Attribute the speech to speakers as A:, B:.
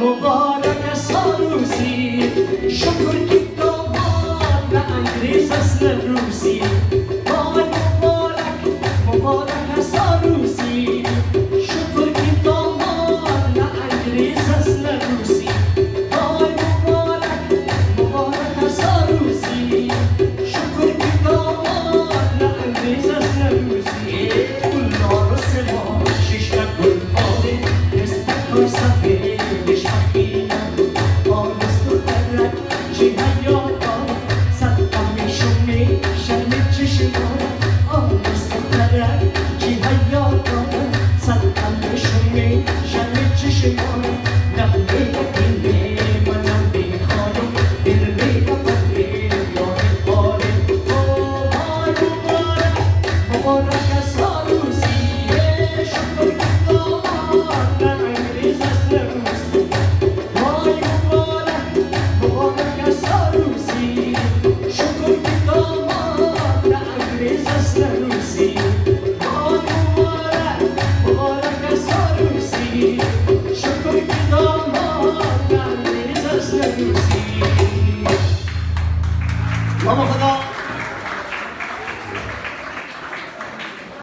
A: مبارک است عروسی شکر که داماد نه انگریز است نه روسی وای مبارک مبارک است عروسی شکر که داماد نه انگریز است نه روسی وای مبارک مبارک است عروسی شکر که داماد نه انگریز است نه روسی گل عروس ما شش تا گل پاره استکار سفیدش مخیلم آرست و درک چه حیاتان صدقم شمی شرم چشمانم آرست و درک چه حیاتان صدقم شمی شرم چشمانم نقمه